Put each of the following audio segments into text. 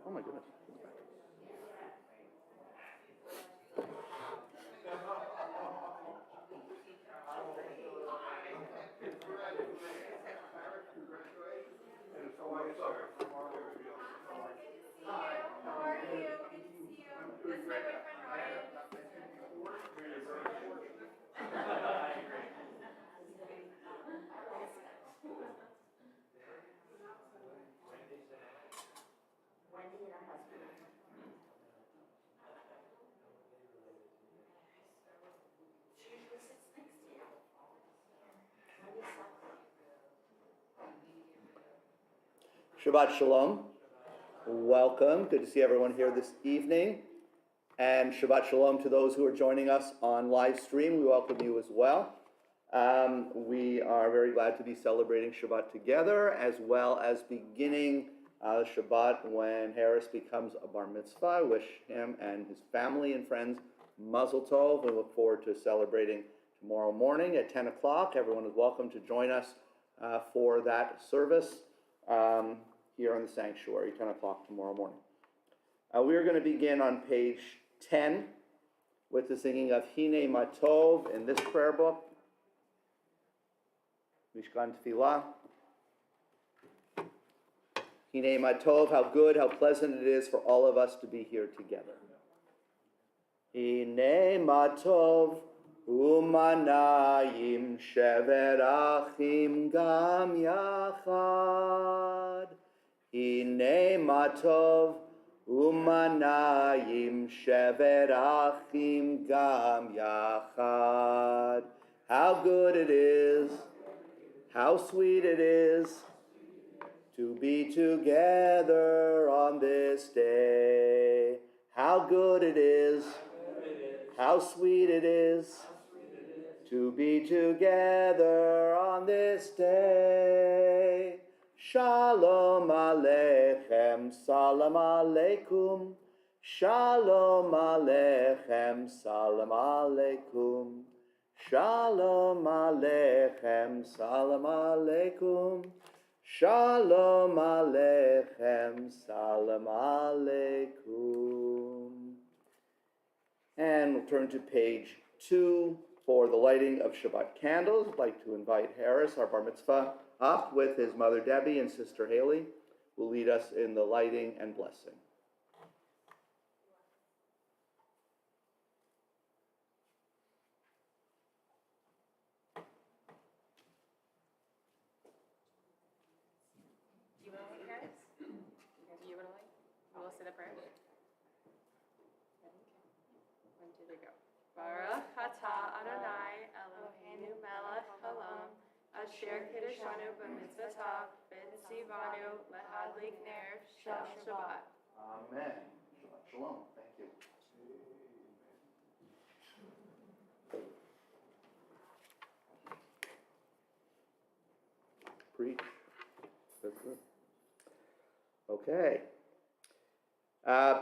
Oh my goodness. How are you? Good to see you. This is my boyfriend Ryan. Wendy and her husband. She usually sits next to you. Shabbat Shalom. Welcome. Good to see everyone here this evening. And Shabbat Shalom to those who are joining us on live stream. We welcome you as well. We are very glad to be celebrating Shabbat together, as well as beginning Shabbat when Harris becomes a bar mitzvah. I wish him and his family and friends Mazel Tov. We look forward to celebrating tomorrow morning at 10 o'clock. Everyone is welcome to join us for that service here in the sanctuary, 10 o'clock tomorrow morning. We are going to begin on page 10 with the singing of Hine Matov in this prayer book, Mishkan Tefillah. Hine Matov, how good, how pleasant it is for all of us to be here together. Hine Matov umanayim shever achim gam yachad. Hine Matov umanayim shever achim gam yachad. How good it is, how sweet it is to be together on this day. How good it is, how sweet it is to be together on this day. Shalom Aleichem, Salam Aleikum. Shalom Aleichem, Salam Aleikum. Shalom Aleichem, Salam Aleikum. Shalom Aleichem, Salam Aleikum. And we'll turn to page 2 for the lighting of Shabbat candles. I'd like to invite Harris, our bar mitzvah, up with his mother Debbie and sister Haley, who will lead us in the lighting and blessing. Do you want to lead, Harris? Do you want to lead? We'll say the prayer. 1, 2, 3, go. Baruch atah Adonai Eloheinu melech haolam asher kiddushanu b'mitzvotav v'tzivanu lehadlik ner shel Shabbat. Amen. Shabbat Shalom. Thank you. Preach. That's good. Okay.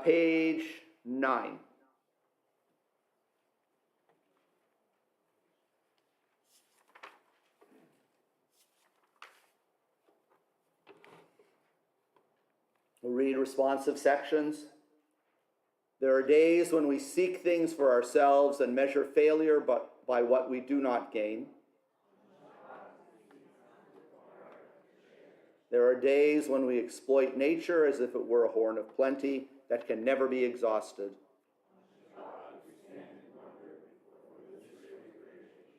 Page 9. We'll read responsive sections. There are days when we seek things for ourselves and measure failure by what we do not gain. There are days when we exploit nature as if it were a horn of plenty that can never be exhausted.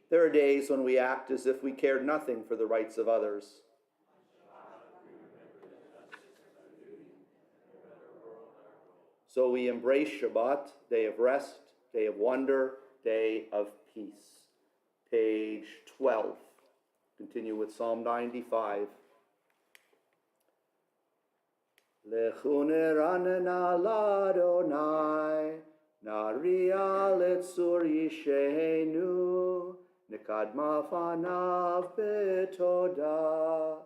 There are days when we act as if we cared nothing for the rights of others. So we embrace Shabbat, day of rest, day of wonder, day of peace. Page 12. Continue with Psalm 95. Lechu neranena l'Adonai, Naria letzur yishenu, Nekadma fanav betoda,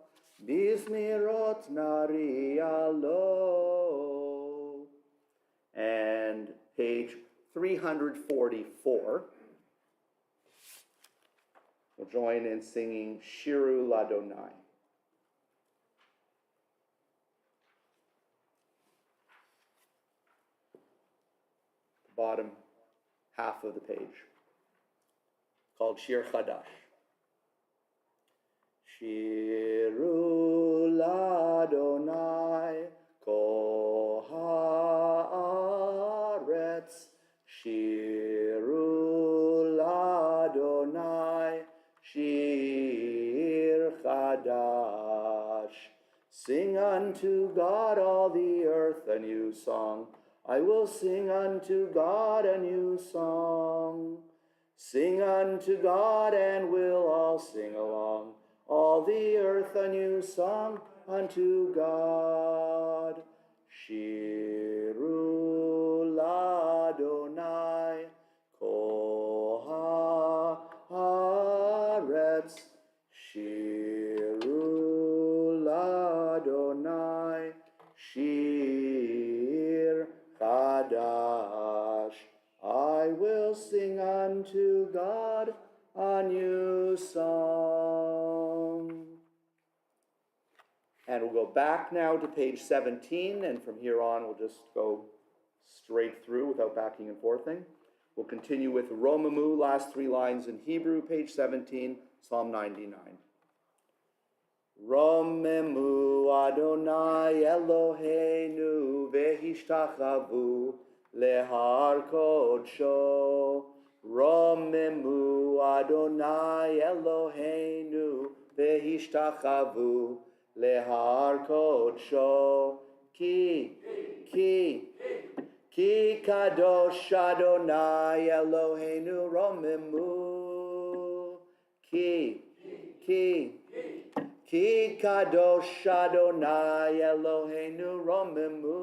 Bizmirot naria lo. And page 344. We'll join in singing Shiru Ladonai. Bottom half of the page, called Shir Chadash. Shiru Ladonai kol haaretz, Shiru Ladonai Shir Chadash. Sing unto God all the earth a new song. I will sing unto God a new song. Sing unto God and we'll all sing along. All the earth a new song unto God. Shiru Ladonai kol haaretz. Shiru Ladonai Shir Chadash. I will sing unto God a new song. And we'll go back now to page 17, and from here on we'll just go straight through without backing and forthing. We'll continue with Romamu, last three lines in Hebrew, page 17, Psalm 99. Romemu Adonai Eloheinu vehishtachavu lehar kodsho. Romemu Adonai Eloheinu vehishtachavu lehar kodsho. Ki kadosh Adonai Eloheinu romemu. Ki kadosh Adonai Eloheinu romemu.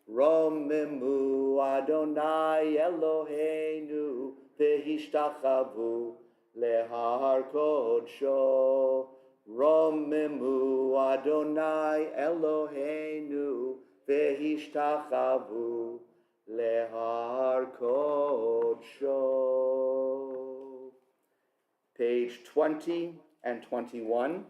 Romemu Adonai Eloheinu vehishtachavu lehar kodsho. Romemu Adonai Eloheinu vehishtachavu lehar kodsho. Page 20 and 21.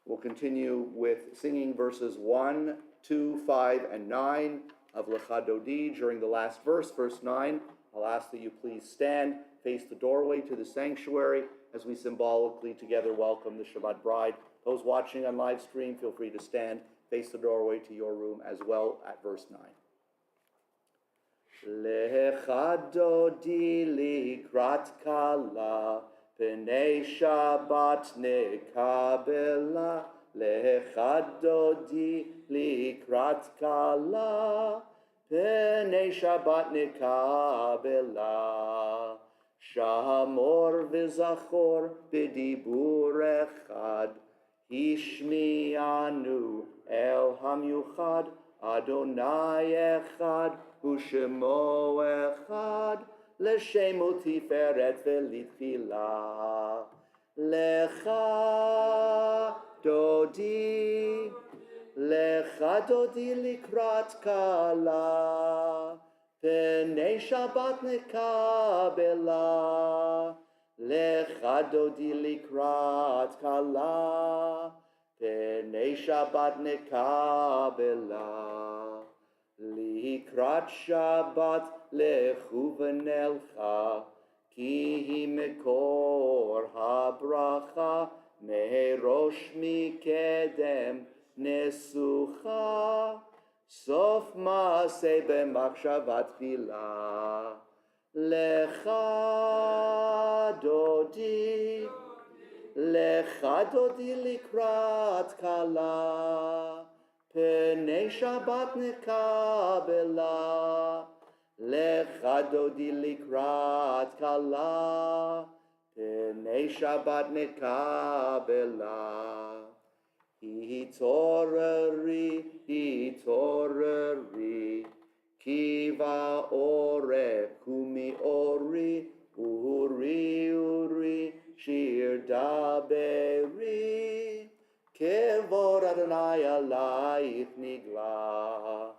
We'll continue with singing verses 1, 2, 5, and 9 of Lecha Dodi. During the last verse, verse 9, I'll ask that you please stand, face the doorway to the sanctuary as we symbolically together welcome the Shabbat bride. Those watching on live stream, feel free to stand, face the doorway to your room as well at verse 9. Lecha Dodi likrat kala, P'nei Shabbat nekabela, Lecha Dodi likrat kala, P'nei Shabbat nekabela. Shamor v'zachor b'dibur echad, Hishmi'anu el hamyuchad, Adonai echad, U'shemo echad, L'shem u'tiferet v'litchila. Lecha Dodi likrat kala, P'nei Shabbat nekabela. Lecha Dodi likrat kala, P'nei Shabbat nekabela. Likrat Shabbat lechu v'nelcha, Ki hi mekor habracha, Merosh mikedem nesucha, Sof maaseh b'machshavat tefila. Lecha Dodi likrat kala, P'nei Shabbat nekabela. Lecha Dodi likrat kala, Pnei Shabbat nekabela. Hitoreri, kiva ore, kumi ori, uri, shir daberi, kevod Adonai alayich nigla,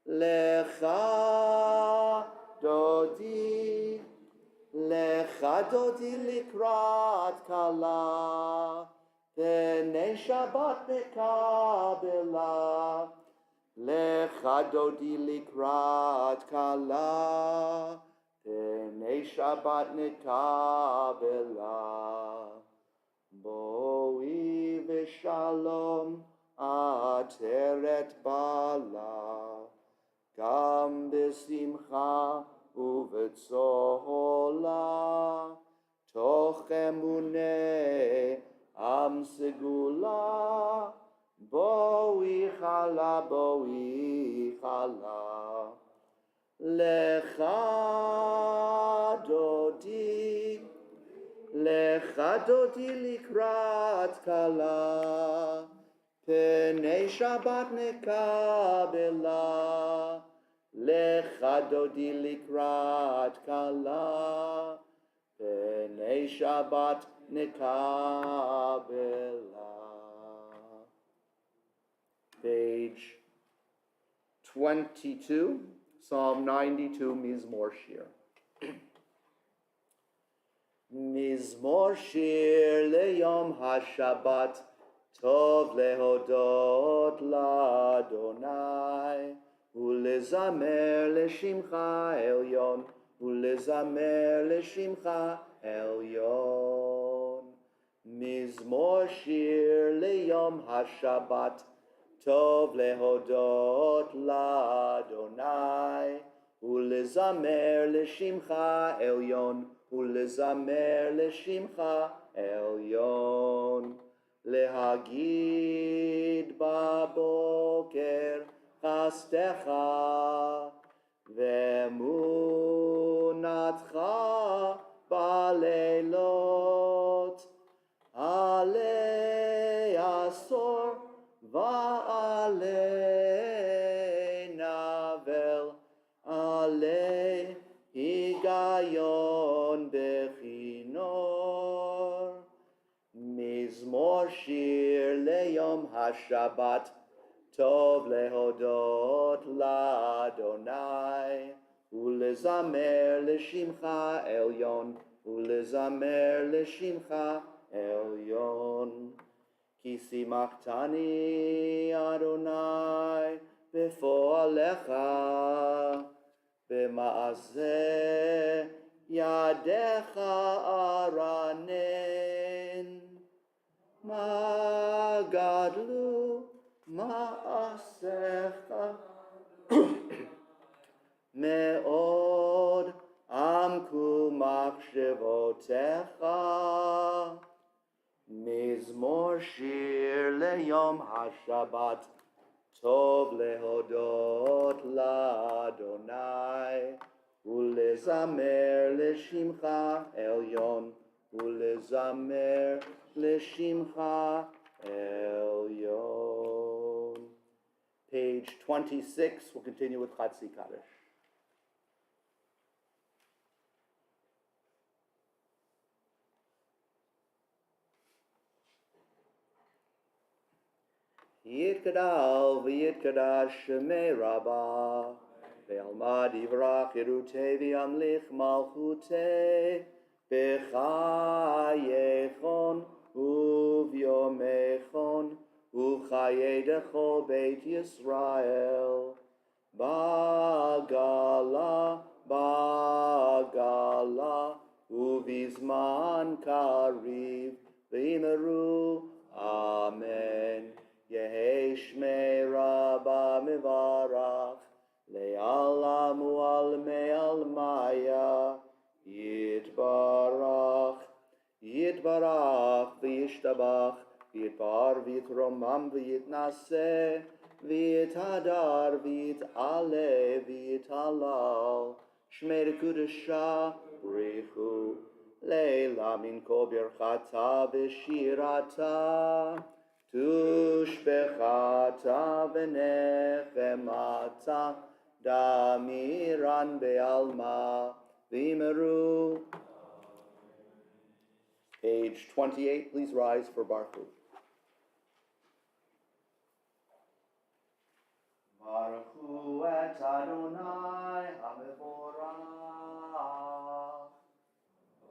lecha dodi likrat kala, Pnei Shabbat nekabela, lecha dodi likrat kala, Pnei Shabbat nekabela. Boi v'shalom ateret bala, gam b'simcha uvetzola, toch emunei am segula, boi chala, lecha dodi likrat kala, Pnei Shabbat nekabela, lecha dodi likrat kala, Pnei Shabbat nekabela. Page 22, Psalm 92, Mizmor Shir. Mizmor Shir leyom HaShabbat, Tov lehodot l'Adonai, ulezamer l'shimcha elyon, ulezamer l'shimcha elyon. Mizmor Shir leyom HaShabbat, Tov lehodot l'Adonai, ulezamer l'shimcha elyon, ulezamer l'shimcha elyon. Lehagid baboker chastecha, ve'emunatcha baleilot, alei asor va'alei navel, alei higayon bechinor. Mizmor Shir leyom HaShabbat, Tov lehodot l'Adonai, ulezamer l'shimcha elyon, ulezamer l'shimcha elyon. Ki simachtani Adonai befoalecha, b'maaseh yadecha aranen. Ma gadlu ma'asecha me'od amku machshevotecha. Mizmor Shir leyom HaShabbat, Tov lehodot l'Adonai, ulezamer l'shimcha elyon, ulezamer l'shimcha elyon. Page 26, we'll continue with Chatzi Kaddish. Yitkadal v'yitkadash shemei Rabba, ve'almad yivrach yerutei v'yamlich malchutei, b'chayechon uvyomechon, uchayedecho beit Yisrael, bagala, uvizman kariv, v'imeru, amen. Yehei shmei Rabba mivarach, le'alam u'almei almaya, yitbarach v'yishtabach, v'yitbar v'yitromam v'yitnaseh, v'yithadar v'yit'ale v'yithalal, shmei kedusha brichu, le'el Tehila min kol birchata v'shirata, tushbechata v'nechemata, damiran be'alma v'imeru. Page 28, please rise for Baruch. Baruch hu et Adonai HaMevorach.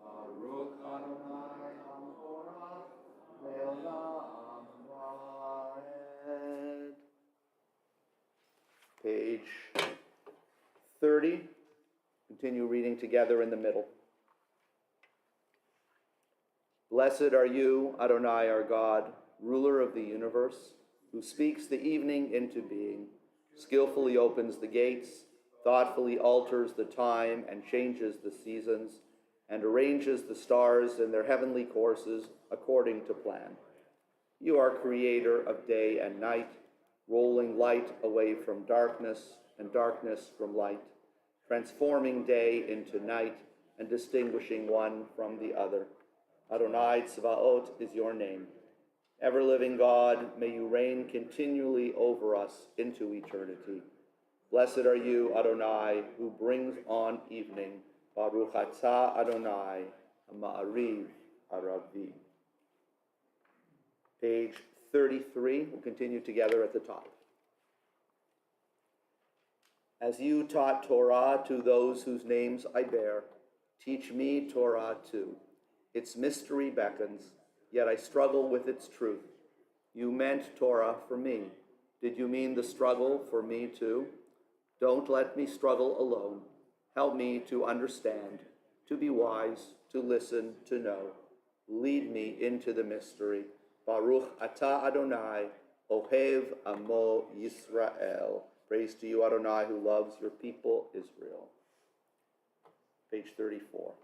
Baruch Adonai HaMevorach le'olam va'ed. Page 30. Continue reading together in the middle. Blessed are you, Adonai our God, ruler of the universe, who speaks the evening into being, skillfully opens the gates, thoughtfully alters the time and changes the seasons, and arranges the stars in their heavenly courses according to plan. You are creator of day and night, rolling light away from darkness and darkness from light, transforming day into night and distinguishing one from the other. Adonai Tzvaot is your name. Ever-living God, may you reign continually over us into eternity. Blessed are you, Adonai, who brings on evening. Baruch atah Adonai, Ma'ariv Aravi. Page 33, we'll continue together at the top. As you taught Torah to those whose names I bear, teach me Torah too. Its mystery beckons, yet I struggle with its truth. You meant Torah for me. Did you mean the struggle for me too? Don't let me struggle alone. Help me to understand, to be wise, to listen, to know. Lead me into the mystery. Baruch atah Adonai, Ohev Amo Yisrael. Praise to you, Adonai, who loves your people, Israel. Page 34.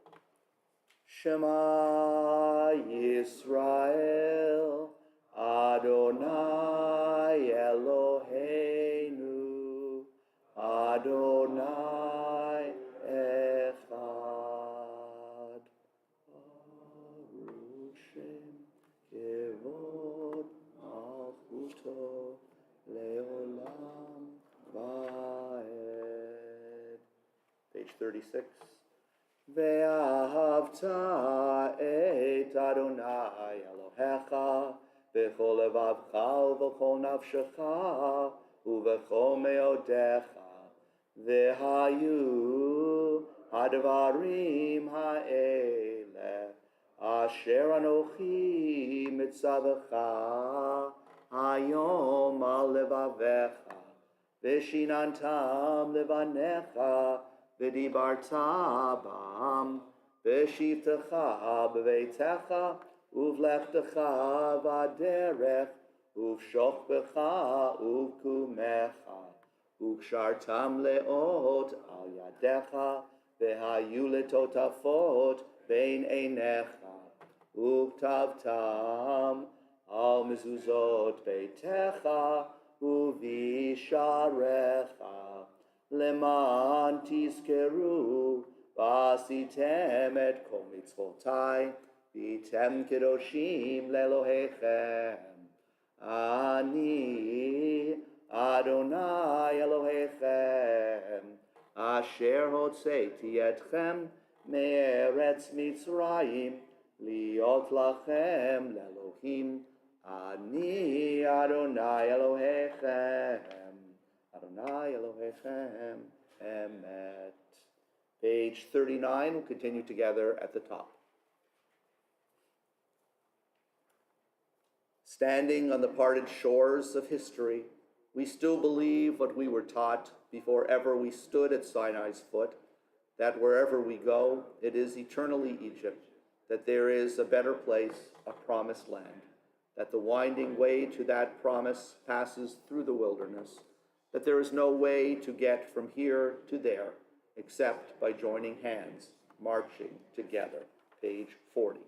Shema Yisrael, Adonai Eloheinu, Adonai Echad. Baruch Shem Kevod Malchuto Leolam Vaed. Page 36. Ve'ahavta et Adonai Elohecha v'chol levavcha u'v'chol nafshecha u'v'chol meodecha ve'hayu hadvarim ha'ele asher anochi mitzavecha hayom al levavecha ve'shinantam levanecha v'dibarta bam, v'shivtecha b'veitecha, uvlechtecha v'aderech, uvshochbecha uvkumecha, ukshartam leot al yadecha, v'hayu letotafot bein einecha, uktavtam al mezuzot beitecha, uvisharecha, Leman tizkeru, vasitem et kol mitzvotai, vitem kedoshim lelohechem. Ani Adonai Elohechem, asher hotzeti etchem me'eretz Mitzrayim, liot lachem lelohim. Ani Adonai Elohechem. Adonai Elohechem Emet. Page 39, we'll continue together at the top. Standing on the parted shores of history, we still believe what we were taught before ever we stood at Sinai's foot, that wherever we go, it is eternally Egypt, that there is a better place, a promised land, that the winding way to that promise passes through the wilderness, that there is no way to get from here to there except by joining hands, marching together. Page 40.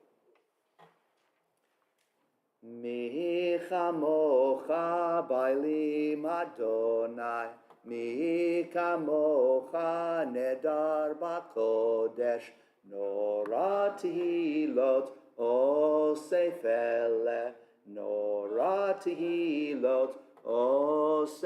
Mi chamocha bailim Adonai, mi kamocha nedar bakodesh, nora tehilot osefele, Nora tehilot osefele,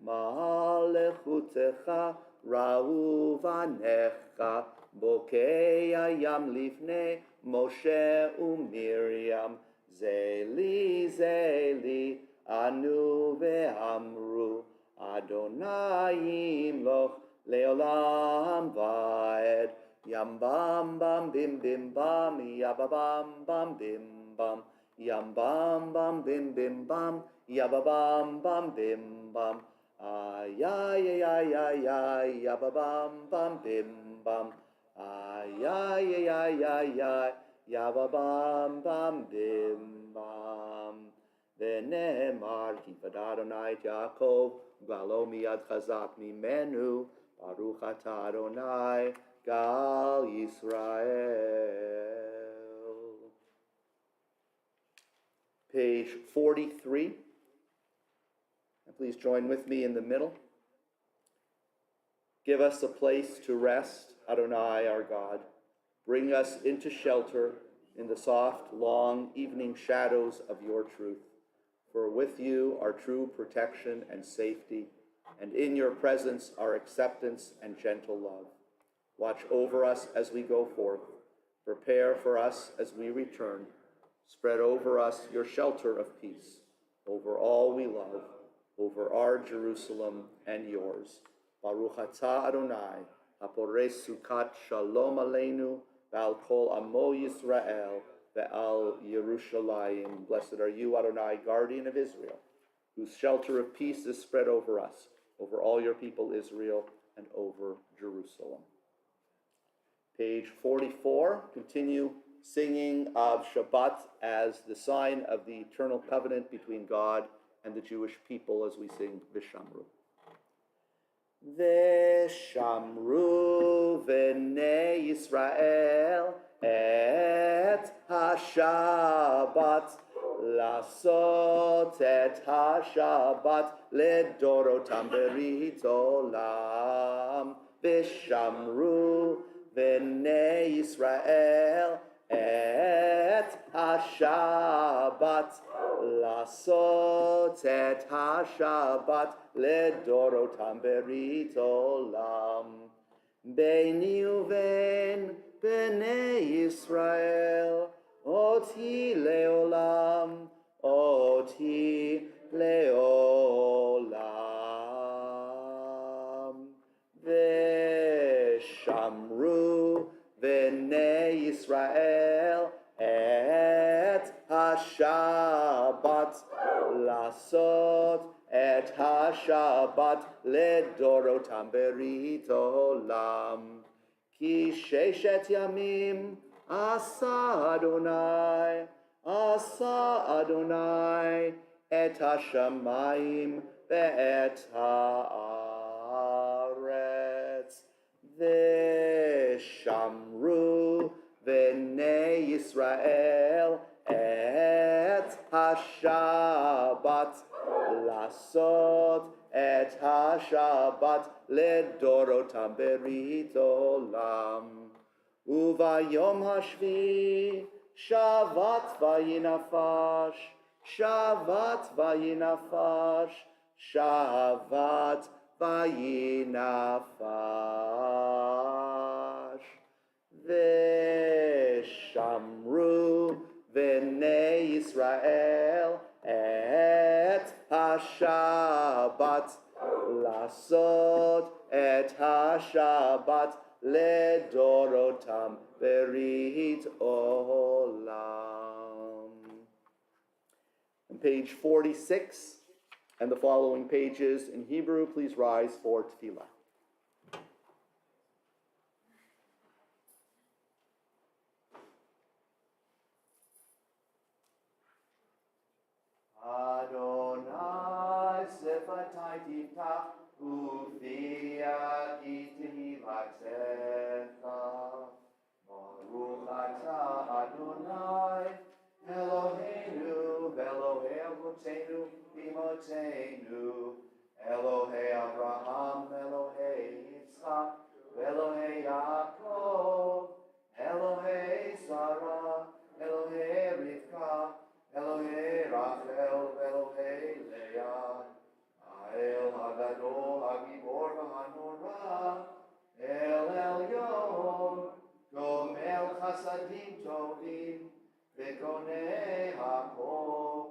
Malechutecha ra'u vanecha, Bokei hayam lifnei Moshe uMiriam, Zeli, Zeli, Anu ve'amru, Adonai yimloch leolam va'ed, Yam bam bam bim bim bam, Yababam bam bim bam, Yam bam bam bim bim bam, Yababam bam bim bam, Ay ay ay ay ay, Yababam bam bim bam, Ay ay ay ay ay, Yababam bam bim bam. Ve'nemar kifad Adonai et Yaakov, Galo miyad chazak mimenu, Baruch atah Adonai, Gal Yisrael. Page 43. And please join with me in the middle. Give us a place to rest, Adonai our God. Bring us into shelter in the soft, long evening shadows of your truth. For with you are true protection and safety, and in your presence are acceptance and gentle love. Watch over us as we go forth. Prepare for us as we return. Spread over us your shelter of peace, over all we love, over our Jerusalem and yours. Baruch atah Adonai, hapores sukat shalom aleinu, ve'al kol amo Yisrael, ve'al Yerushalayim. Blessed are you, Adonai, guardian of Israel, whose shelter of peace is spread over us, over all your people Israel, and over Jerusalem. Page 44, continue singing of Shabbat as the sign of the eternal covenant between God and the Jewish people as we sing Vishamru. Vishamru v'nei Yisrael et ha-Shabbat, lasot et ha-Shabbat ledorotam berit olam. Vishamru v'nei Yisrael et ha-Shabbat, lasot et ha-Shabbat ledorotam berit olam. Beini uven bnei Yisrael, oti leolam, oti leolam. Veshamru v'nei Yisrael et ha-Shabbat, lasot et ha-Shabbat ledorotam berit olam. Ki sheshet yamim asa Adonai et ha-shamayim ve'et ha'aretz. Veshamru v'nei Yisrael et ha-Shabbat, lasot et ha-Shabbat ledorotam berit olam. Uvayom hashvi shavat vayinafash, shavat vayinafash, shavat vayinafash. Veshamru v'nei Yisrael et ha-Shabbat, lasot et ha-Shabbat ledorotam berit olam. On page 46 and the following pages in Hebrew, please rise for tefillah. Adonai sefatai titach ufia itihilatzecha. Baruch atah Adonai Eloheinu v'Elohei avotenu b'imotenu, Elohei Abraham, Elohei Yitzchak, Elohei Yaakov, וקונה הכל,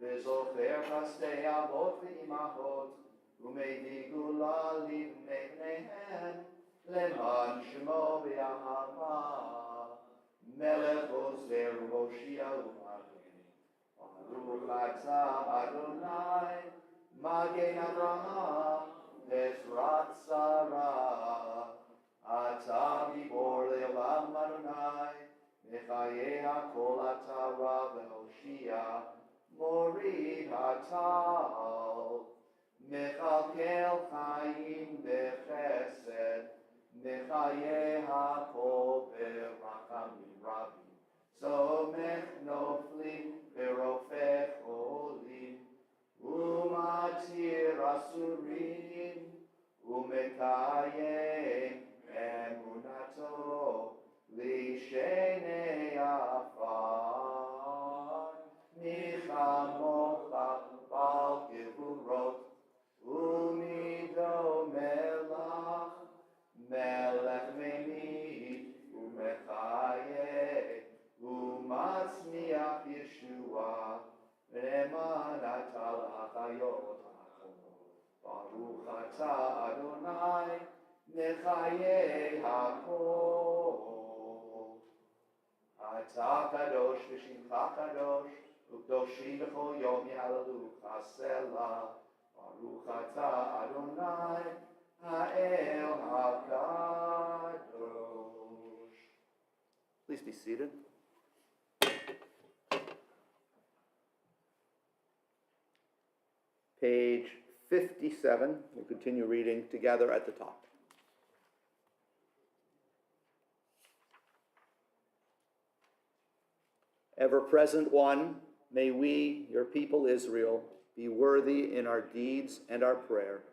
וזוכר חסדי אבות ואימהות, ומביא גאולה לבני בניהם, למען שמו באהבה. מלך עוזר ומושיע ומגן, ברוך אתה אדוני, מגן אברהם, עזרת שרה. אתה גיבור לעולם אדוני, מחיי הכל אתה רב להושיע, מוריד הטל, מכלכל חיים בחסד, מחיי הכל ברחמים רבים, צומח נופלים ורופא חולים, ומתיר אסורים, ומקיים אמונתו לשני עפר. מי כמוך בעל גבורות, ומידו מלך, מלך ממית ומחיה, ומצמיח ישועה, למען אתה להחיות הכל. ברוך אתה אדוני, מחיי הכל. אתה קדוש ושמך קדוש, וקדושים בכל יום יהללוך סלה. ברוך אתה אדוני, האל הקדוש. Please be seated. Page 57. We'll continue reading together at the top. Ever-present one, may we, your people Israel, be worthy in our deeds and our prayer,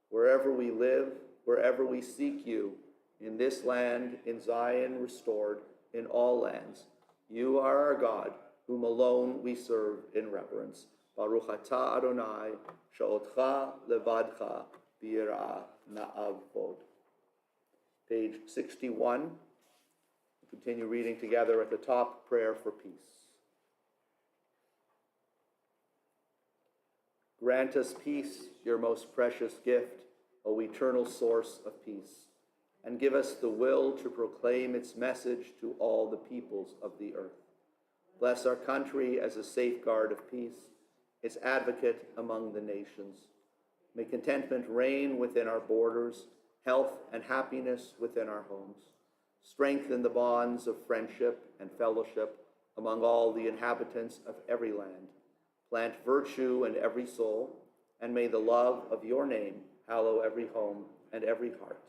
wherever we live, wherever we seek you, in this land, in Zion restored, in all lands. You are our God, whom alone we serve in reverence. Baruch atah Adonai, she'otcha levadcha b'yirah na'avod. Page 61. Continue reading together at the top, prayer for peace. Grant us peace, your most precious gift, O eternal source of peace, and give us the will to proclaim its message to all the peoples of the earth. Bless our country as a safeguard of peace, its advocate among the nations. May contentment reign within our borders, health and happiness within our homes. Strengthen the bonds of friendship and fellowship among all the inhabitants of every land. Plant virtue in every soul, and may the love of your name hallow every home and every heart.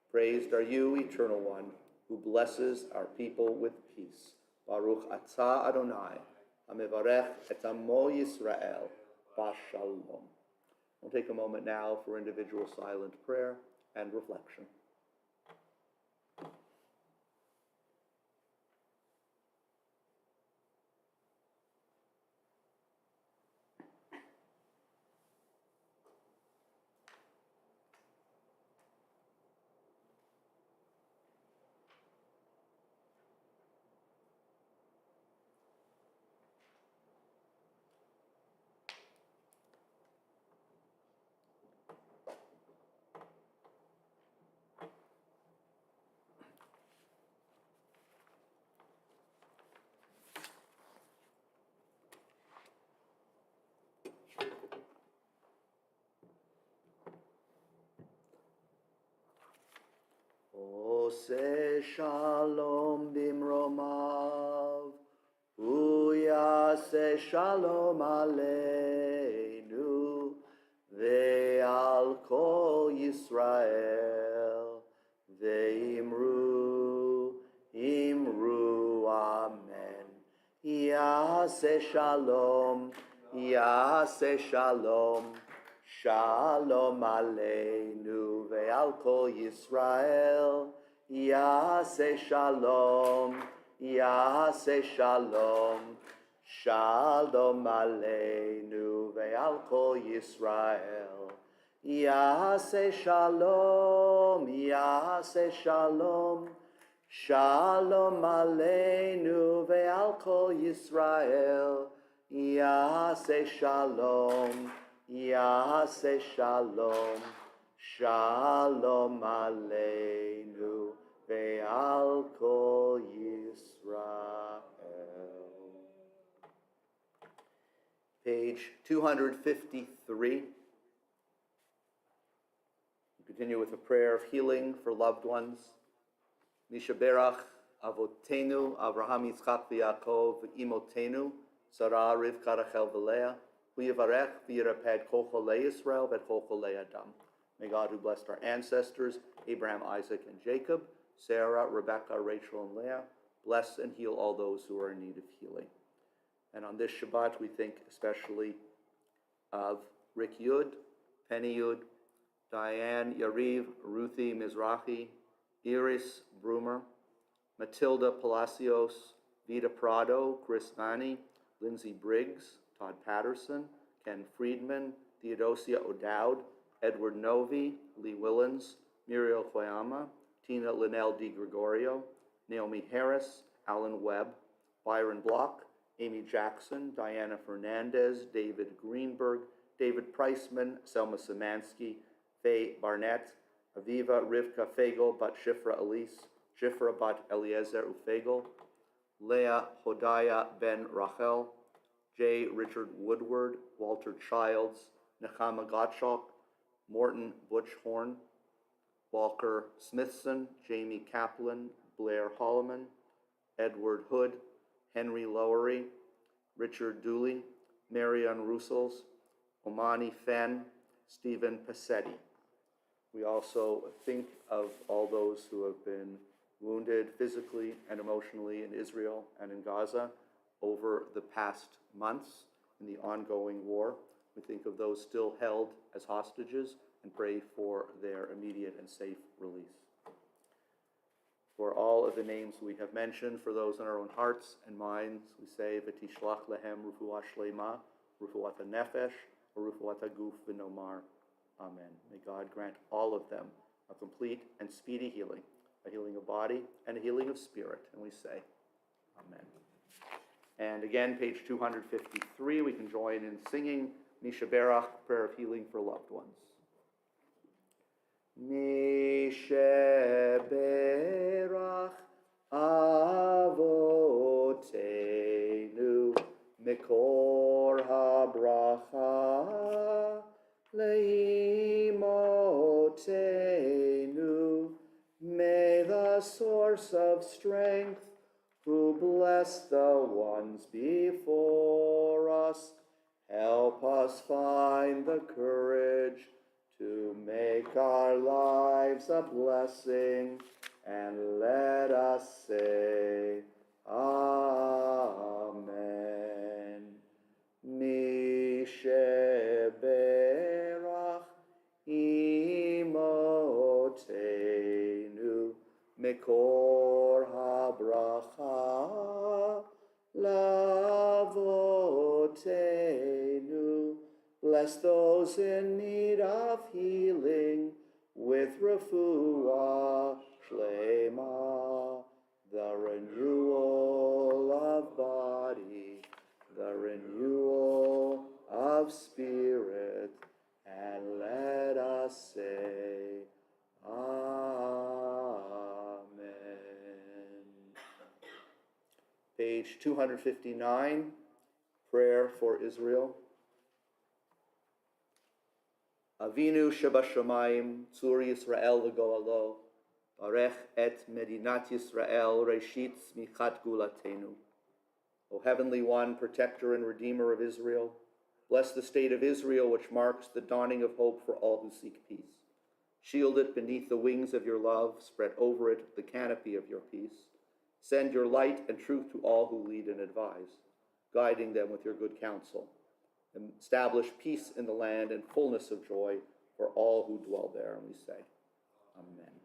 Praised are you, Eternal One, who blesses our people with peace. Baruch atah Adonai, hamevarech et amo Yisrael, b'shalom. We'll take a moment now for individual silent prayer and reflection. Ose shalom bimromav, uyase shalom aleinu, ve'al kol Yisrael, ve'imru, imru, amen. Yase shalom, shalom aleinu ve'al kol Yisrael. Yaseh shalom, shalom aleinu ve'al kol Yisrael. Yaseh shalom, Shalom Aleinu ve'al kol Yisrael. Yaseh Shalom. Yaseh Shalom. Shalom Aleinu ve'al kol Yisrael. Page 253. We continue with a prayer of healing for loved ones. Mishaberach Avotenu, Avraham, Yitzchak, v'Yaakov, Imotenu, Sarah, Rivka, Rachel, v'Leah, Huyavarech, v'Yiraped, Kol Cholei Yisrael, v'Kol Cholei Adam. May God, who blessed our ancestors, Abraham, Isaac, and Jacob, Sarah, Rebekah, Rachel, and Leah, bless and heal all those who are in need of healing. And on this Shabbat, we think especially of Rick Yud, Penny Yud, Diane Yariv, Ruthie Mizrahi, Iris Brumer, Matilda Palacios, Vida Prado, Chris Manny, Lindsay Briggs, Todd Patterson, Ken Friedman, Theodosia O'Dowd, Edward Novi, Lee Willens, Muriel Koyama, Tina Linnell DiGregorio, Naomi Harris, Alan Webb, Byron Block, Amy Jackson, Diana Fernandez, David Greenberg, David Priceman, Selma Szymanski, Faye Barnett, Aviva Rivka Fagel bat Shifra Elise, Shifra bat Eliezer Ufagel, Leah Hodaya ben Rachel, J. Richard Woodward, Walter Childs, Nechama Gottschalk, Morton Butchhorn, Walker Smithson, Jamie Kaplan, Blair Holloman, Edward Hood, Henry Lowery, Richard Dooley, Marianne Russells, Omani Fenn, Stephen Passetti. We also think of all those who have been wounded physically and emotionally in Israel and in Gaza over the past months in the ongoing war. We think of those still held as hostages and pray for their immediate and safe release. For all of the names we have mentioned, for those in our own hearts and minds, we say, V'tishlach lehem rufuah shlema, rufuat nefesh, rufuat guf v'nomar. Amen. May God grant all of them a complete and speedy healing, a healing of body and a healing of spirit. And we say, Amen. And again, page 253, we can join in singing Mishaberach, prayer of healing for loved ones. Mishaberach avotenu mikor habracha leimotenu. May the source of strength, who bless the ones before us, help us find the courage to make our lives a blessing, and let us say, Amen. Mishaberach imotenu mikor habracha lavotenu. Bless those in need of healing with refuah shlema, the renewal of body, the renewal of spirit, and let us say, Amen. Page 259, prayer for Israel. Avinu Shabashamayim, Tzur Yisrael v'Goalo, Barech et Medinat Yisrael, Reshit Smichat Gulatenu. O Heavenly One, Protector and Redeemer of Israel, bless the state of Israel, which marks the dawning of hope for all who seek peace. Shield it beneath the wings of your love, spread over it the canopy of your peace. Send your light and truth to all who lead and advise, guiding them with your good counsel. Establish peace in the land and fullness of joy for all who dwell there. And we say, Amen.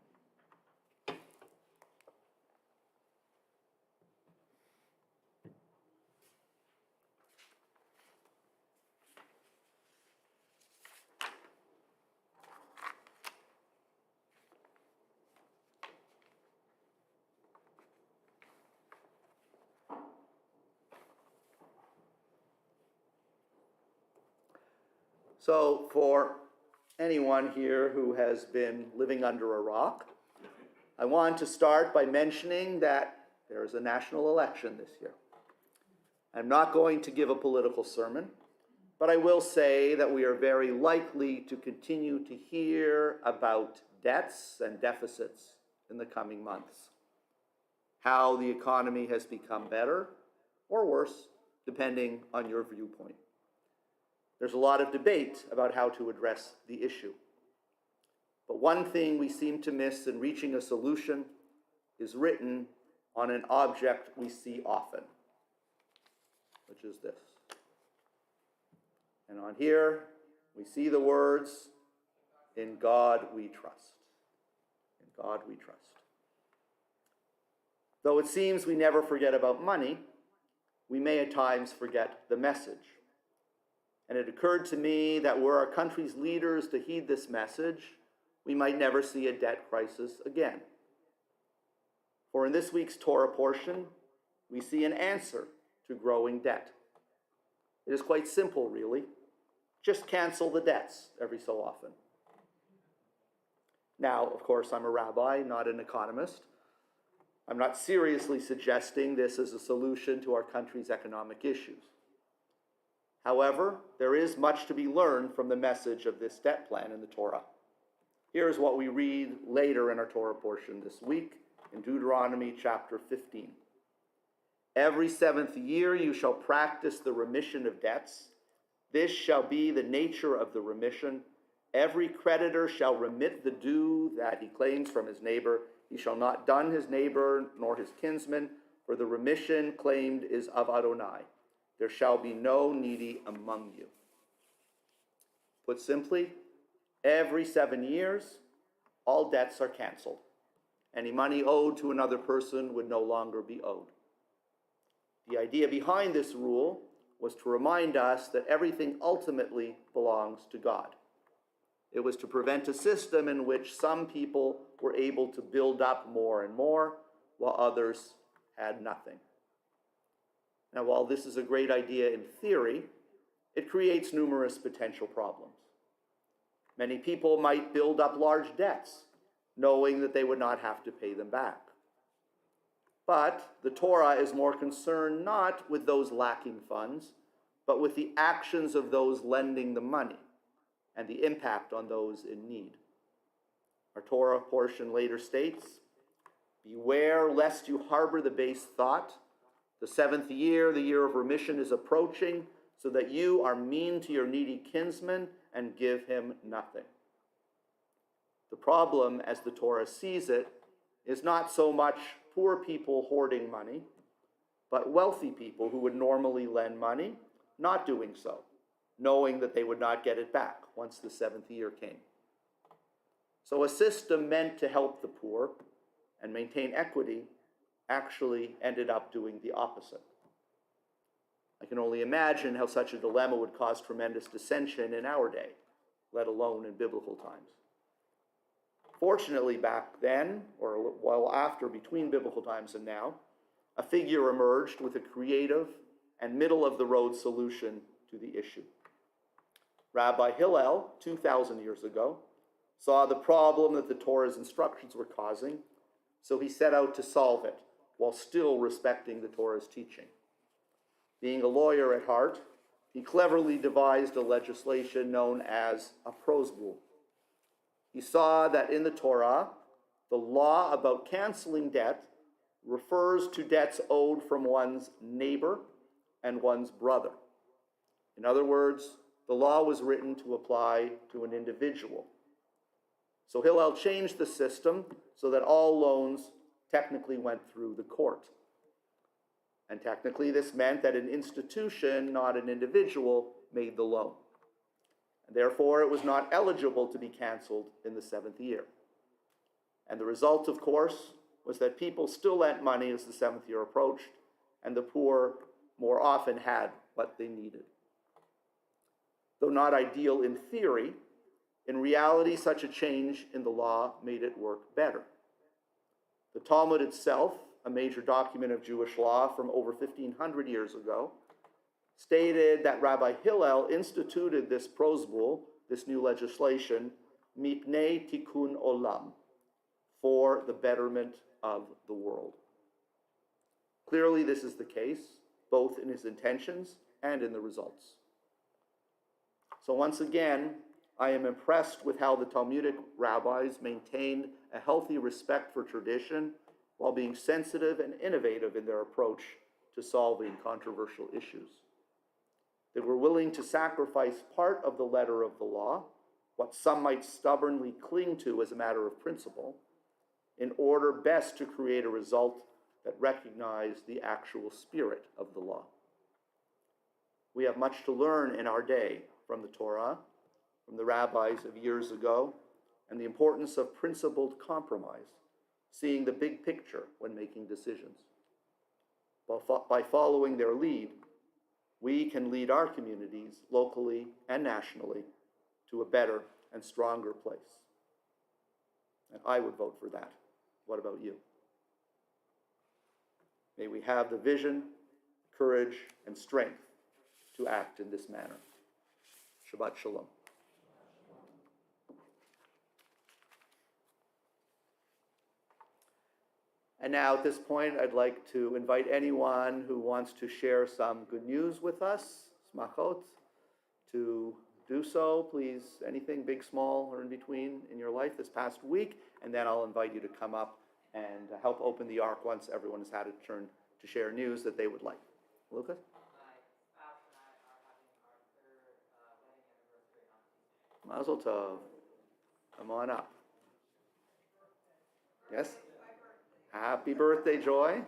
So for anyone here who has been living under a rock, I want to start by mentioning that there is a national election this year. I'm not going to give a political sermon, but I will say that we are very likely to continue to hear about debts and deficits in the coming months. How the economy has become better or worse, depending on your viewpoint. There's a lot of debate about how to address the issue. But one thing we seem to miss in reaching a solution is written on an object we see often, which is this. And on here, we see the words, "In God we trust." In God we trust. Though it seems we never forget about money, we may at times forget the message. And it occurred to me that were our country's leaders to heed this message, we might never see a debt crisis again. For in this week's Torah portion, we see an answer to growing debt. It is quite simple, really. Just cancel the debts every so often. Now, of course, I'm a rabbi, not an economist. I'm not seriously suggesting this as a solution to our country's economic issues. However, there is much to be learned from the message of this debt plan in the Torah. Here's what we read later in our Torah portion this week in Deuteronomy chapter 15. Every 7th year you shall practice the remission of debts. This shall be the nature of the remission. Every creditor shall remit the due that he claims from his neighbor. He shall not dun his neighbor nor his kinsman, for the remission claimed is of Adonai. There shall be no needy among you. Put simply, every 7 years, all debts are canceled. Any money owed to another person would no longer be owed. The idea behind this rule was to remind us that everything ultimately belongs to God. It was to prevent a system in which some people were able to build up more and more, while others had nothing. Now, while this is a great idea in theory, it creates numerous potential problems. Many people might build up large debts, knowing that they would not have to pay them back. But the Torah is more concerned not with those lacking funds, but with the actions of those lending the money and the impact on those in need. Our Torah portion later states, "Beware lest you harbor the base thought. The 7th year, the year of remission, is approaching, so that you are mean to your needy kinsman and give him nothing." The problem, as the Torah sees it, is not so much poor people hoarding money, but wealthy people who would normally lend money not doing so, knowing that they would not get it back once the 7th year came. So a system meant to help the poor and maintain equity actually ended up doing the opposite. I can only imagine how such a dilemma would cause tremendous dissension in our day, let alone in biblical times. Fortunately, back then, or a while after, between biblical times and now, a figure emerged with a creative and middle-of-the-road solution to the issue. Rabbi Hillel, 2,000 years ago, saw the problem that the Torah's instructions were causing, so he set out to solve it, while still respecting the Torah's teaching. Being a lawyer at heart, he cleverly devised a legislation known as a prose rule. He saw that in the Torah, the law about canceling debt refers to debts owed from one's neighbor and one's brother. In other words, the law was written to apply to an individual. So Hillel changed the system so that all loans technically went through the court. And technically this meant that an institution, not an individual, made the loan. And therefore it was not eligible to be canceled in the 7th year. And the result, of course, was that people still lent money as the 7th year approached, and the poor more often had what they needed. Though not ideal in theory, in reality such a change in the law made it work better. The Talmud itself, a major document of Jewish law from over 1,500 years ago, stated that Rabbi Hillel instituted this prosbul, this new legislation, mipnei tikkun olam, for the betterment of the world. Clearly, this is the case, both in his intentions and in the results. So once again, I am impressed with how the Talmudic rabbis maintained a healthy respect for tradition while being sensitive and innovative in their approach to solving controversial issues. They were willing to sacrifice part of the letter of the law, what some might stubbornly cling to as a matter of principle, in order best to create a result that recognized the actual spirit of the law. We have much to learn in our day from the Torah, from the rabbis of years ago, and the importance of principled compromise, seeing the big picture when making decisions. By following their lead, we can lead our communities, locally and nationally, to a better and stronger place. And I would vote for that. What about you? May we have the vision, courage, and strength to act in this manner. Shabbat Shalom. And now at this point, I'd like to invite anyone who wants to share some good news with us, smachot, to do so. Please, anything big, small, or in between in your life this past week, and then I'll invite you to come up and help open the ark once everyone has had a turn to share news that they would like. Lucas? Mazel tov. Come on up. Yes? Happy birthday, Joy.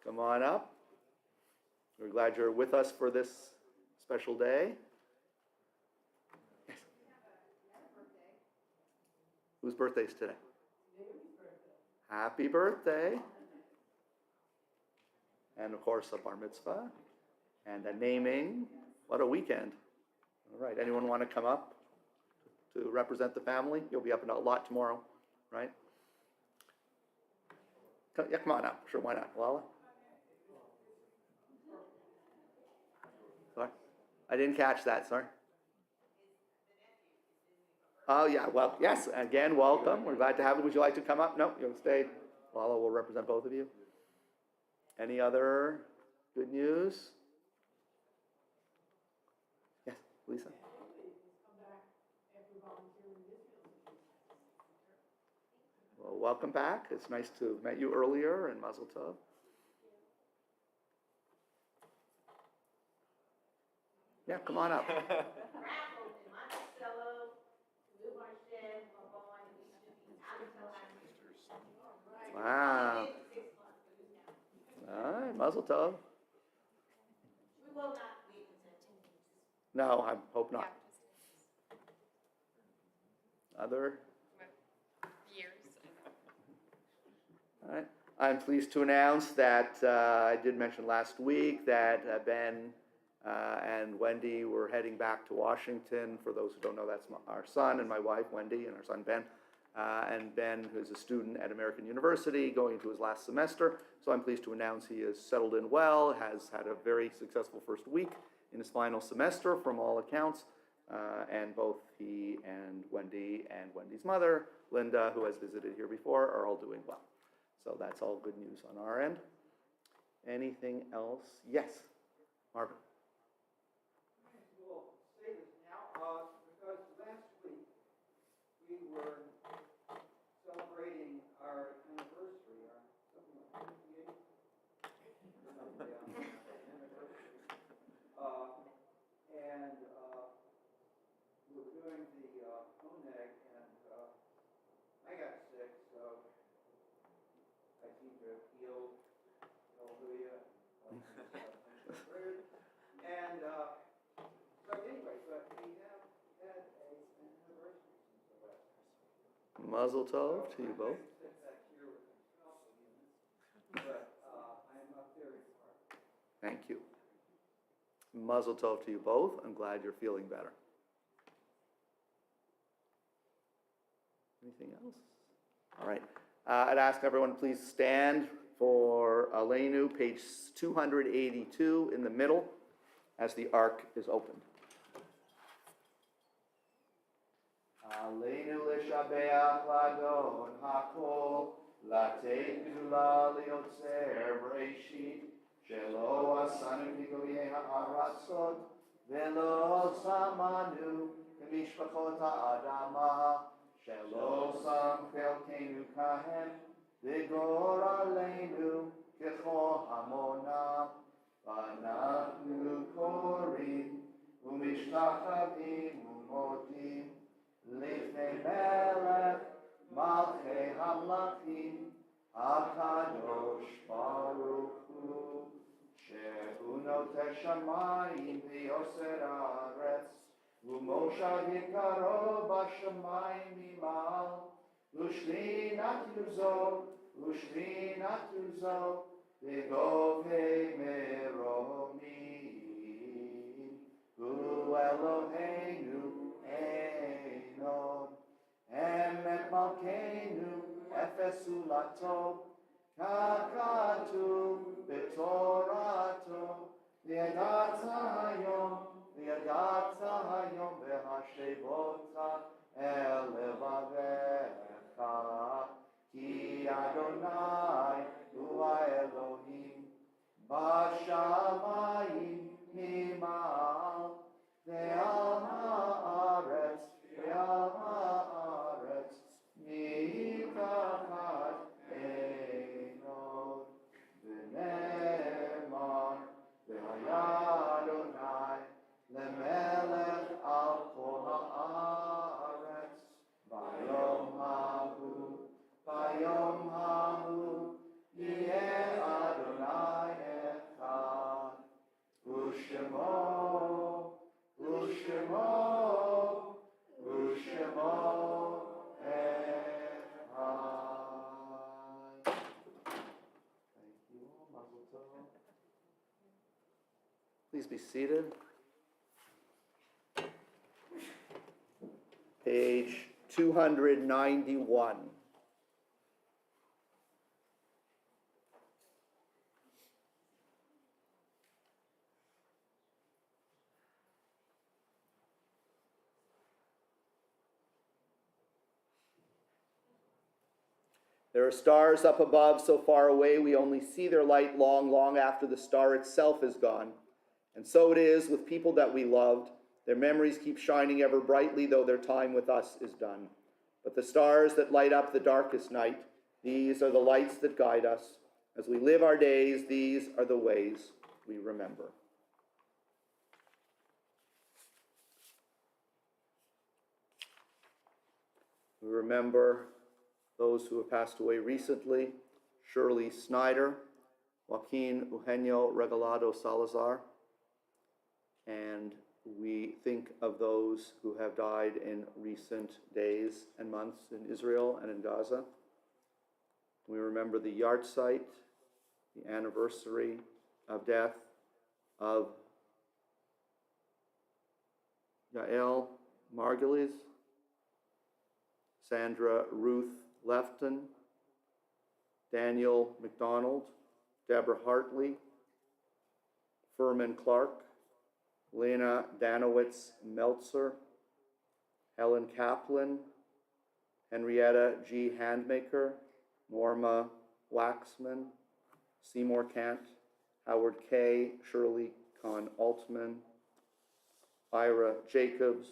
Come on up. We're glad you're with us for this special day. Yes. Whose birthday is today? Happy birthday. And of course, a bar mitzvah and a naming. What a weekend. All right, anyone want to come up to represent the family? You'll be up in a lot tomorrow, right? Yeah, come on up. Sure, why not? Lala? Sorry? I didn't catch that, sorry. Oh, yeah, well, yes, again, welcome. We're glad to have you. Would you like to come up? No, you'll stay. Lala will represent both of you. Any other good news? Yes, Lisa. Well, welcome back. It's nice to have met you earlier, and Mazel Tov. Yeah, come on up. Wow. All right, Mazel Tov. We will not wait until 10 No, I hope not. Other? Years. All right. I'm pleased to announce that I did mention last week that Ben and Wendy were heading back to Washington. For those who don't know, that's our son and my wife, Wendy, and our son, Ben. And Ben, who's a student at American University, going into his last semester. So I'm pleased to announce he has settled in well, has had a very successful first week in his final semester from all accounts. And both he and Wendy's mother, Linda, who has visited here before, are all doing well. So that's all good news on our end. Anything else? Yes, Marvin. We'll say this now because last week we were celebrating our anniversary, our something like 58th anniversary. And we were doing the oneg, and I got sick, so I seem to have healed. Hallelujah. And so anyway, but we have had an anniversary since the last time. Mazel tov to you both. But I'm up very far. Thank you. Mazel tov to you both. I'm glad you're feeling better. Anything else? All right. I'd ask everyone please stand for Aleinu, page 282 in the middle. as the ark is opened. Aleinu l'shabeach l'adon hakol, latei gdula liotzer b'reishit, shelo asanu k'goyei ha'aratzot, velo samanu k'mishpachot ha'adama, shelo sam chelkenu kahem, v'gor aleinu k'chol hamonam, v'anachnu korim, u'mishtachavim u'modim, Lifnei Melech, Malchei Hamlachim, HaKadosh Baruch Hu, Shehu Noteh Shamayim v'Yoser Haaretz, U'moshav Yikaro b'Shamayim Imal, U'shlinat Yuzo, V'govei Meromim, Hu Eloheinu, Emet Malkeinu, Efesu Lato, Kakatu, Betorato, Liadata Hayom, Behashevota, Elevavecha, Ki Adonai, Hu Elohim, Bashamayim, Himal, Ve'al ha'aretz, Mikachat Einot, V'nemar, Ve'haya Adonai, Lemelech al kol ha'aretz, Bayom hahu, Yeh Adonai echad, U'shemo Echad. Thank you all. Mazel tov. Please be seated. Page 291. There are stars up above so far away we only see their light long, long after the star itself is gone. And so it is with people that we loved. Their memories keep shining ever brightly, though their time with us is done. But the stars that light up the darkest night, these are the lights that guide us. As we live our days, these are the ways we remember. We remember those who have passed away recently: Shirley Snyder, Joaquin Eugenio Regalado Salazar, and we think of those who have died in recent days and months in Israel and in Gaza. We remember the yahrzeit, the anniversary of death of Yael Margulies, Sandra Ruth Lefton, Daniel McDonald, Deborah Hartley, Furman Clark, Lena Danowitz Meltzer, Helen Kaplan, Henrietta G. Handmaker, Norma Waxman, Seymour Kant, Howard Kay, Shirley Kahn Altman, Ira Jacobs,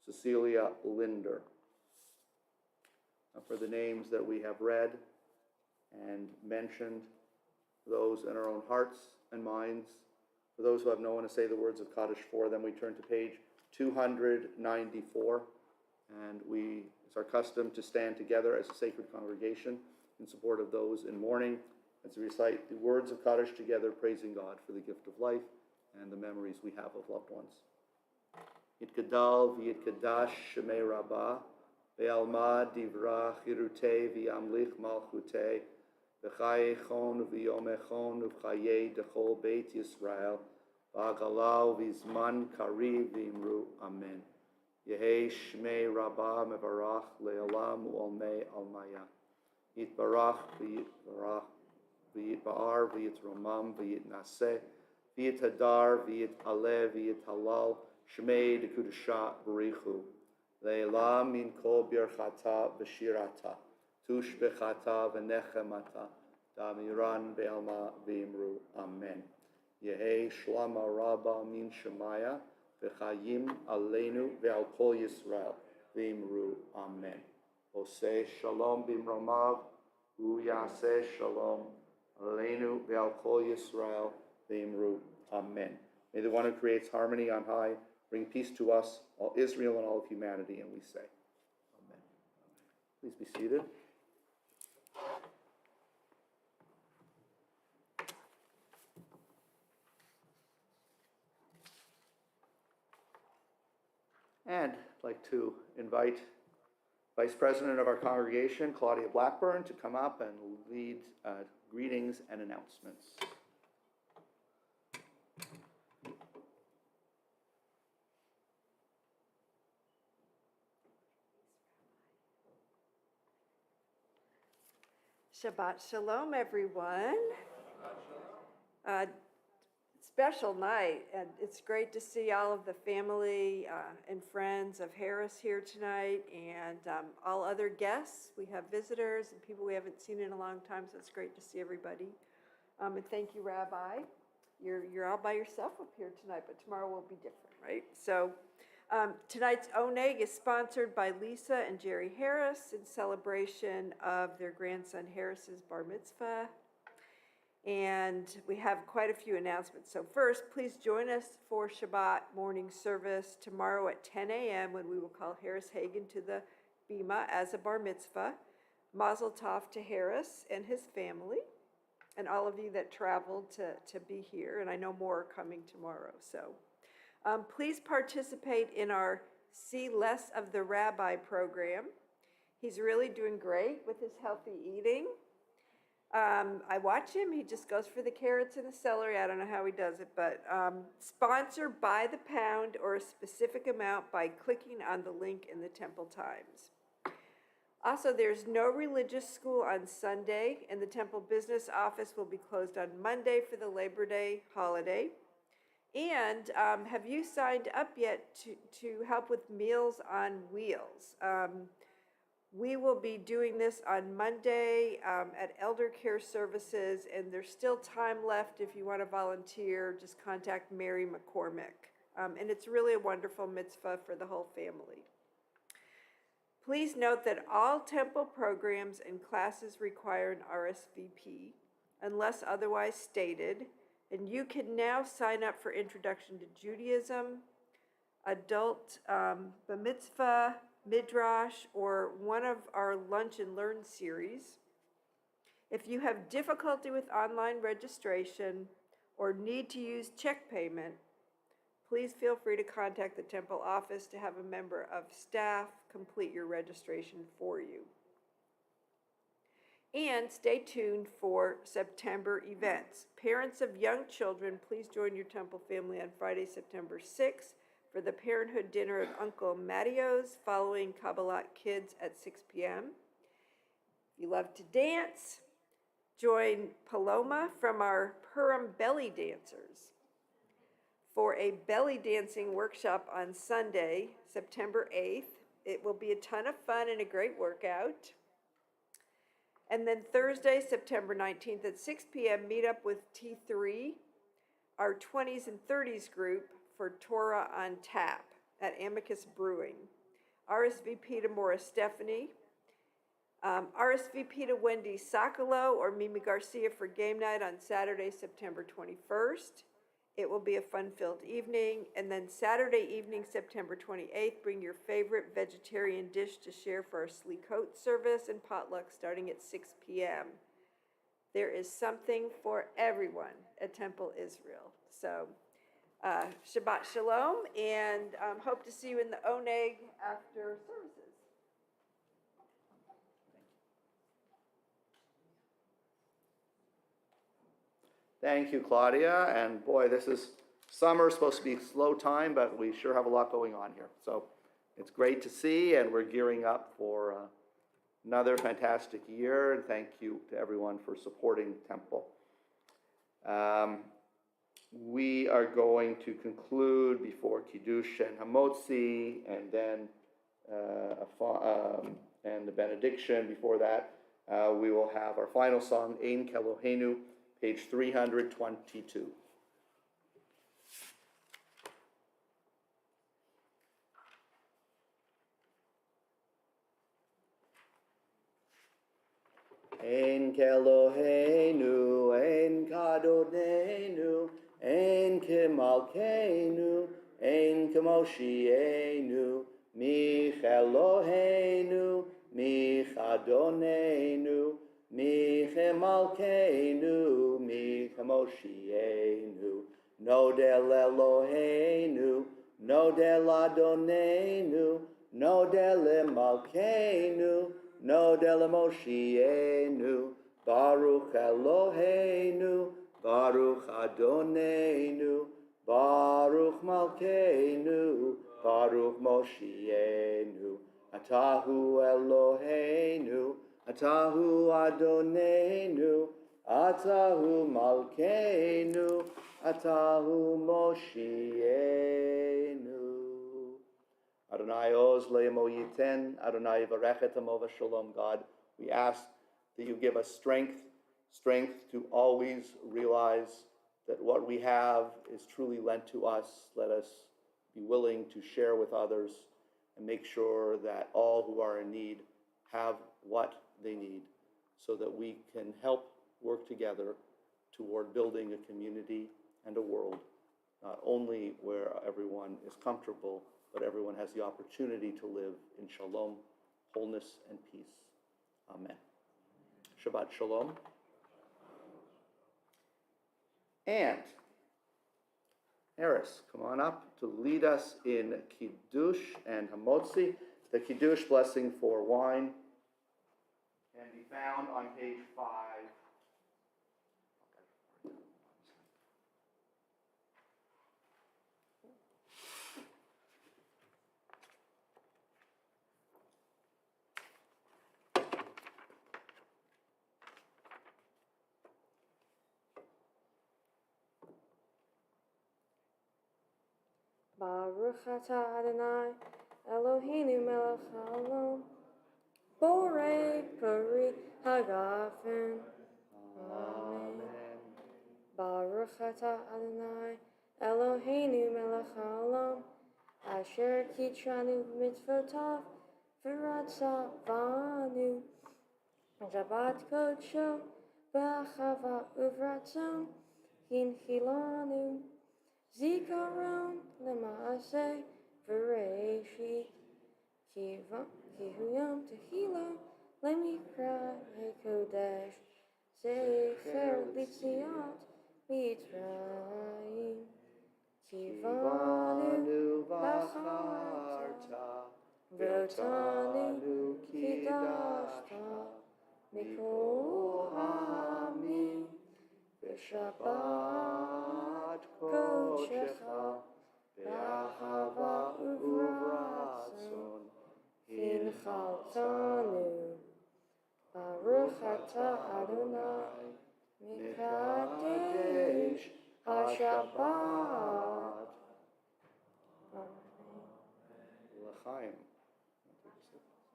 Cecilia Linder. For the names that we have read and mentioned, those in our own hearts and minds, for those who have no one to say the words of Kaddish for them, we turn to page 294, and it's our custom to stand together as a sacred congregation in support of those in mourning, and to recite the words of Kaddish together, praising God for the gift of life and the memories we have of loved ones. Yitgadal v'yitkadash shemei Rabbah, ve'alma divra chirutei v'yamlich malchutei, v'chayechon v'yomechon v'chayei dechol beit Yisrael, v'agalau v'zman kariv v'imru amen. Yehei shmei Rabbah mevarach le'olam u'olmei almaya. Yitbarach v'yitbarach v'yitba'ar v'yitromam v'yitnaseh v'yitadar, v'yitaleh, v'yitalal, shmei dekudusha barichu, le'elam min kol birchata v'shirata, tushbechata v'nechemata, damiran be'alma v'imru, amen. Yehi shlama rabba min shemaya, v'chayim aleinu ve'al kol Yisrael, v'imru, amen. Oseh shalom b'imromav, u'yaseh shalom aleinu ve'al kol Yisrael, v'imru, amen. May the one who creates harmony on high bring peace to us, all Israel and all of humanity, and we say, amen. Please be seated. And I'd like to invite Vice President of our congregation, Claudia Blackburn, to come up and lead greetings and announcements. Shabbat Shalom, everyone. Special night, and it's great to see all of the family and friends of Harris here tonight, and all other guests. We have visitors and people we haven't seen in a long time, so it's great to see everybody. And thank you, Rabbi. You're all by yourself up here tonight, but tomorrow will be different, right? So tonight's Oneg is sponsored by Lisa and Jerry Harris in celebration of their grandson Harris's bar mitzvah. And we have quite a few announcements. So first, please join us for Shabbat morning service tomorrow at 10 a.m. when we will call Harris Hagen to the Bima as a bar mitzvah. Mazel tov to Harris and his family and all of you that traveled to be here. And I know more are coming tomorrow. So please participate in our See Less of the Rabbi program. He's really doing great with his healthy eating. I watch him. He just goes for the carrots and the celery. I don't know how he does it, but sponsor by the pound or a specific amount by clicking on the link in the Temple Times. Also, there's no religious school on Sunday, and the Temple Business Office will be closed on Monday for the Labor Day holiday. And have you signed up yet to help with Meals on Wheels? We will be doing this on Monday at Elder Care Services, and there's still time left if you want to volunteer. Just contact Mary McCormick. And it's really a wonderful mitzvah for the whole family. Please note that all temple programs and classes require an RSVP, unless otherwise stated, and you can now sign up for Introduction to Judaism, Adult Bar Mitzvah, Midrash, or one of our Lunch and Learn series. If you have difficulty with online registration or need to use check payment, please feel free to contact the temple office to have a member of staff complete your registration for you. And stay tuned for September events. Parents of young children, please join your temple family on Friday, September 6th for the Parenthood Dinner at Uncle Mattio's following Kabbalat Kids at 6 p.m. If you love to dance, join Paloma from our Purim Belly Dancers for a belly dancing workshop on Sunday, September 8th. It will be a ton of fun and a great workout. And then Thursday, September 19th at 6 p.m., meet up with T3, our 20s and 30s group, for Torah on Tap at Amicus Brewing. RSVP to Maura Stephanie. RSVP to Wendy Socolo or Mimi Garcia for game night on Saturday, September 21st. It will be a fun-filled evening. And then Saturday evening, September 28th, bring your favorite vegetarian dish to share for our Sleekot service and potluck starting at 6 p.m. There is something for everyone at Temple Israel. So Shabbat Shalom, and hope to see you in the Oneg after services. Thank you, Claudia. And boy, this is summer, supposed to be a slow time, but we sure have a lot going on here. So it's great to see, and we're gearing up for another fantastic year. And thank you to everyone for supporting Temple. we are going to conclude before Kiddush and Hamotzi, and then and the benediction. Before that, we will have our final song, Ein Kelohenu, page 322. Ein Kelohenu, Ein Kadodenu, Ein Kemalkeinu, Ein Kemoshienu, Mich Eloheinu, Mich Adonenu, Mich Emalkeinu, Mich Moshienu, Nodel Eloheinu, Nodel Adonenu, Nodel Emalkeinu, Nodel Moshienu, Baruch Eloheinu, Baruch Adonenu, Baruch Malkeinu, Baruch Moshienu, Atahu Eloheinu, Atahu Adonenu, Atahu Malkeinu, Atahu Moshienu. Adonai Oz Le'emo Yiten, Adonai Varechet Amova Shalom. God, we ask that you give us strength to always realize that what we have is truly lent to us. Let us be willing to share with others and make sure that all who are in need have what they need, so that we can help work together toward building a community and a world, not only where everyone is comfortable, but everyone has the opportunity to live in shalom, wholeness, and peace. Amen. Shabbat shalom. And Harris, come on up to lead us in Kiddush and Hamotzi. The Kiddush blessing for wine can be found on page 5. Baruch atah Adonai, Eloheinu melech haolam, borei pari hagafen. Amen. Baruch atah Adonai, Eloheinu melech haolam, asher kitranu mitzvotav v'ratzavanu, Shabbat kodsho b'achava uvratzon hinchilanu. Zikaron lema'aseh v'reishit kihuyam tehila lemikra hekodesh zecher litziat mitzrayim kivanu bacharta v'otanu kidashta mikol ha'amim v'shabbat kodshecha be'ahava uvratzon hinchaltanu. Baruch atah Adonai mikadesh haShabbat. L'chaim.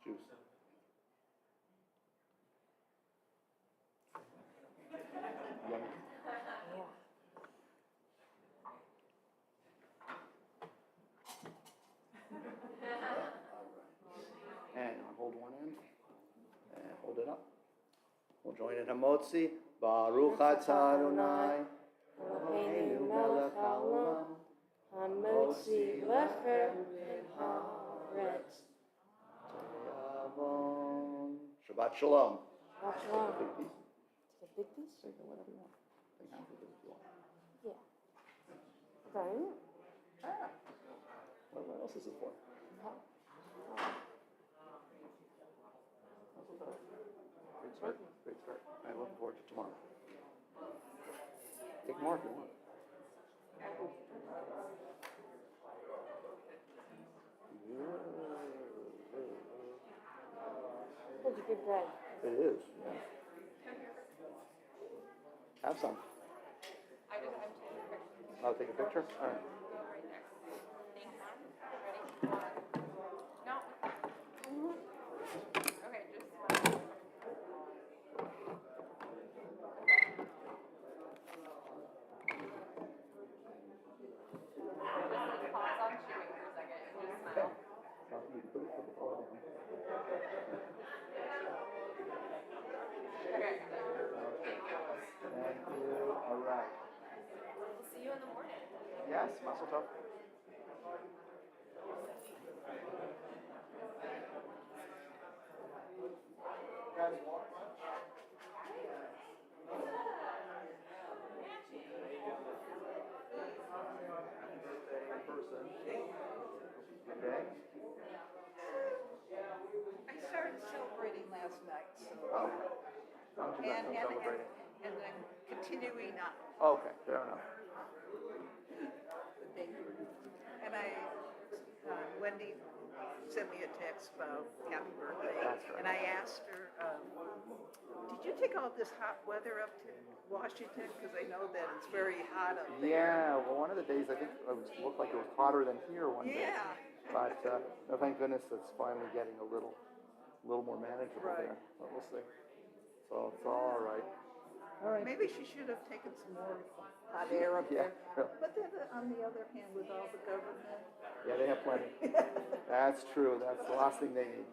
Juice. Yummy. And hold one end, and hold it up. We'll join in Hamotzi. Baruch atah Adonai, Eloheinu melech haolam, Hamotzi lechem min haaretz. Te'avon. Shabbat shalom. Shabbat shalom. Big piece. It's a big piece? Take it whatever you want. Take half of it if you want. Yeah. Right? What else is it for? Great start. Great start. I look forward to tomorrow. Take more if you want. Such a good bread. It is. Yeah. Have some. I'll take a picture. All right. No. Okay, just. Just pause on chewing for a second and just smile. Put the phone down. Okay. Thank you. All right. We'll see you in the morning. Yes, Mazel Tov. Okay. I started celebrating last night, so, Oh. Not too bad. I'm celebrating. and I'm continuing on Okay, fair enough. the day. And Wendy sent me a text about happy birthday. That's right. And I asked her, did you take all this hot weather up to Washington? Because I know that it's very hot up there. Yeah, well, one of the days I think looked like it was hotter than here one day. Yeah. But no, thank goodness it's finally getting a little more manageable Right. there. But we'll see. So it's all right. All right. Maybe she should have taken some more hot air up Yeah. there. But then on the other hand, with all the government, Yeah, they have plenty. That's true. That's the last thing they need.